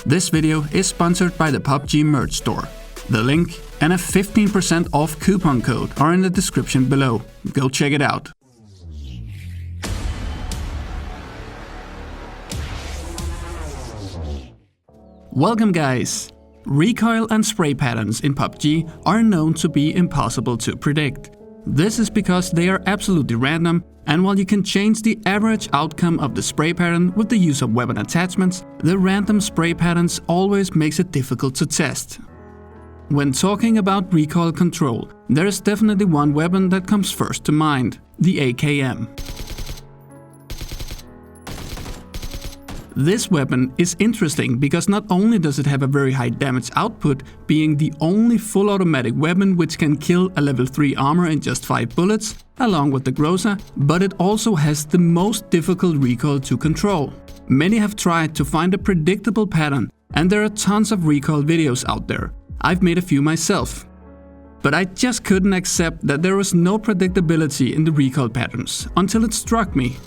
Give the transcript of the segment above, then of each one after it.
This video is sponsored by the PUBG merch store. The link and a 15% off coupon code are in the description below. Go check it out. Welcome guys! Recoil and spray patterns in PUBG are known to be impossible to predict. This is because they are absolutely random, and while you can change the average outcome of the spray pattern with the use of weapon attachments, the random spray patterns always makes it difficult to test. When talking about recoil control, there is definitely one weapon that comes first to mind: the AKM. This weapon is interesting because not only does it have a very high damage output, being the only full automatic weapon which can kill a level 3 armor in just 5 bullets, along with the Groza, but it also has the most difficult recoil to control. Many have tried to find a predictable pattern, and there are tons of recoil videos out there. I've made a few myself. But I just couldn't accept that there was no predictability in the recoil patterns until it struck me.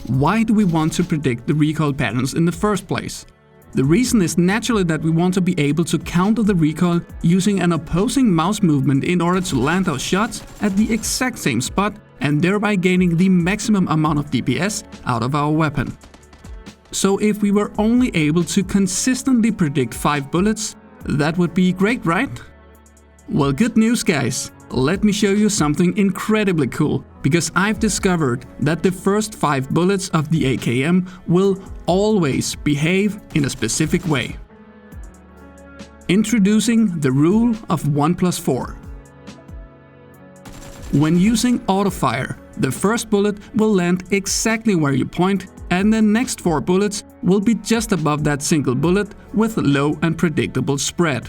Why do we want to predict the recoil patterns in the first place? The reason is naturally that we want to be able to counter the recoil using an opposing mouse movement in order to land our shots at the exact same spot and thereby gaining the maximum amount of DPS out of our weapon. So if we were only able to consistently predict 5 bullets, that would be great, right? Well, good news guys! Let me show you something incredibly cool, because I've discovered that the first 5 bullets of the AKM will always behave in a specific way. Introducing the rule of 1+4. When using autofire, the first bullet will land exactly where you point, and the next 4 bullets will be just above that single bullet with low and predictable spread.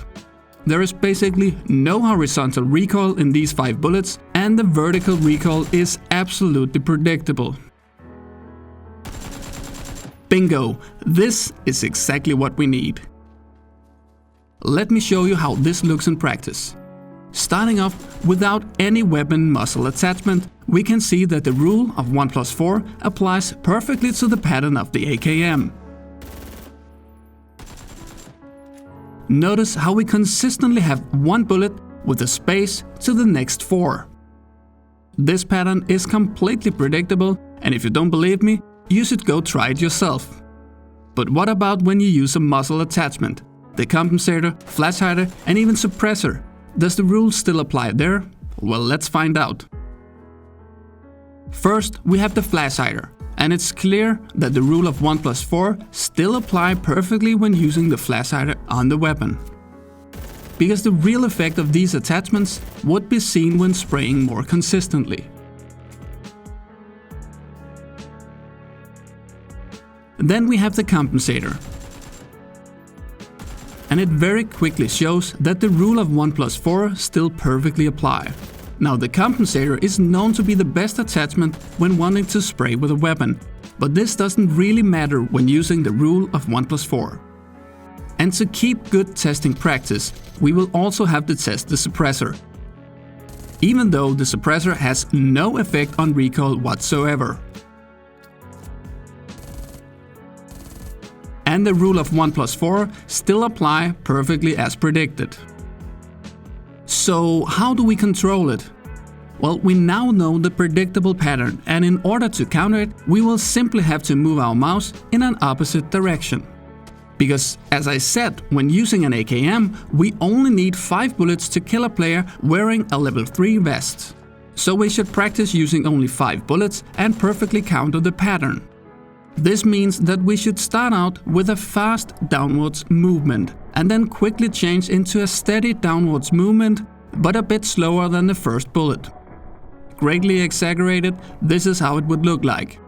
There is basically no horizontal recoil in these 5 bullets, and the vertical recoil is absolutely predictable. Bingo! This is exactly what we need. Let me show you how this looks in practice. Starting off without any weapon muzzle attachment, we can see that the rule of 1+4 applies perfectly to the pattern of the AKM. Notice how we consistently have 1 bullet with a space to the next 4. This pattern is completely predictable, and if you don't believe me, you should go try it yourself. But what about when you use a muzzle attachment? The compensator, flash hider and even suppressor. Does the rule still apply there? Well, let's find out. First, we have the flash hider. And it's clear that the rule of 1+4 still apply perfectly when using the flash hider on the weapon. Because the real effect of these attachments would be seen when spraying more consistently. Then we have the compensator. And it very quickly shows that the rule of 1+4 still perfectly apply. Now, the compensator is known to be the best attachment when wanting to spray with a weapon, but this doesn't really matter when using the rule of 1+4. And to keep good testing practice, we will also have to test the suppressor. Even though the suppressor has no effect on recoil whatsoever. And the rule of 1+4 still apply perfectly as predicted. So how do we control it? Well, we now know the predictable pattern, and in order to counter it, we will simply have to move our mouse in an opposite direction. Because, as I said, when using an AKM, we only need 5 bullets to kill a player wearing a level 3 vest. So we should practice using only 5 bullets and perfectly counter the pattern. This means that we should start out with a fast downwards movement and then quickly change into a steady downwards movement, but a bit slower than the first bullet. Greatly exaggerated, this is how it would look like.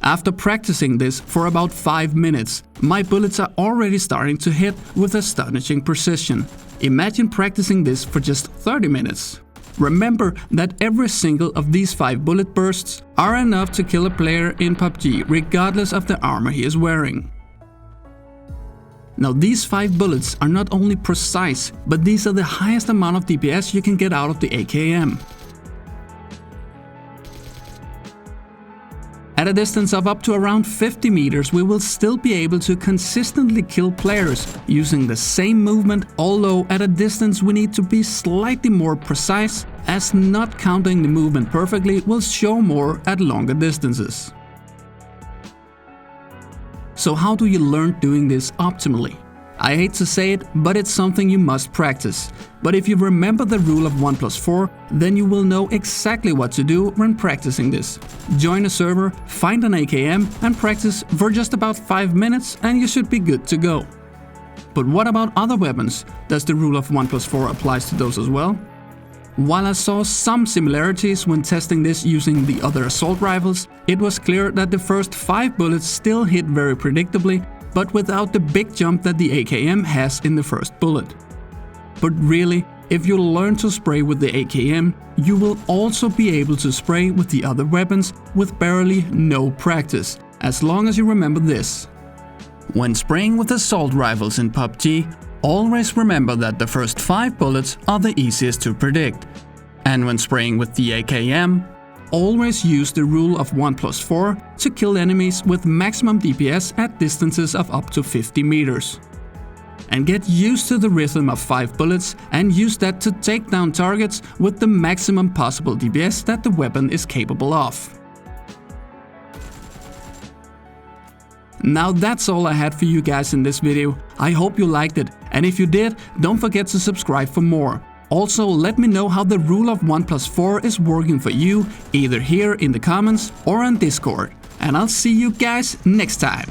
After practicing this for about 5 minutes, my bullets are already starting to hit with astonishing precision. Imagine practicing this for just 30 minutes. Remember that every single of these 5 bullet bursts are enough to kill a player in PUBG regardless of the armor he is wearing. Now, these 5 bullets are not only precise, but these are the highest amount of DPS you can get out of the AKM. At a distance of up to around 50 meters, we will still be able to consistently kill players using the same movement, although at a distance we need to be slightly more precise, as not counting the movement perfectly will show more at longer distances. So how do you learn doing this optimally? I hate to say it, but it's something you must practice. But if you remember the rule of 1+4, then you will know exactly what to do when practicing this. Join a server, find an AKM and practice for just about 5 minutes and you should be good to go. But what about other weapons? Does the rule of 1+4 apply to those as well? While I saw some similarities when testing this using the other assault rifles, it was clear that the first 5 bullets still hit very predictably, but without the big jump that the AKM has in the first bullet. But really, if you learn to spray with the AKM, you will also be able to spray with the other weapons with barely no practice, as long as you remember this. When spraying with assault rifles in PUBG, always remember that the first 5 bullets are the easiest to predict. And when spraying with the AKM, always use the rule of 1+4 to kill enemies with maximum DPS at distances of up to 50 meters. And get used to the rhythm of 5 bullets and use that to take down targets with the maximum possible DPS that the weapon is capable of. Now that's all I had for you guys in this video. I hope you liked it, and if you did, don't forget to subscribe for more. Also, let me know how the rule of 1+4 is working for you, either here in the comments or on Discord. And I'll see you guys next time.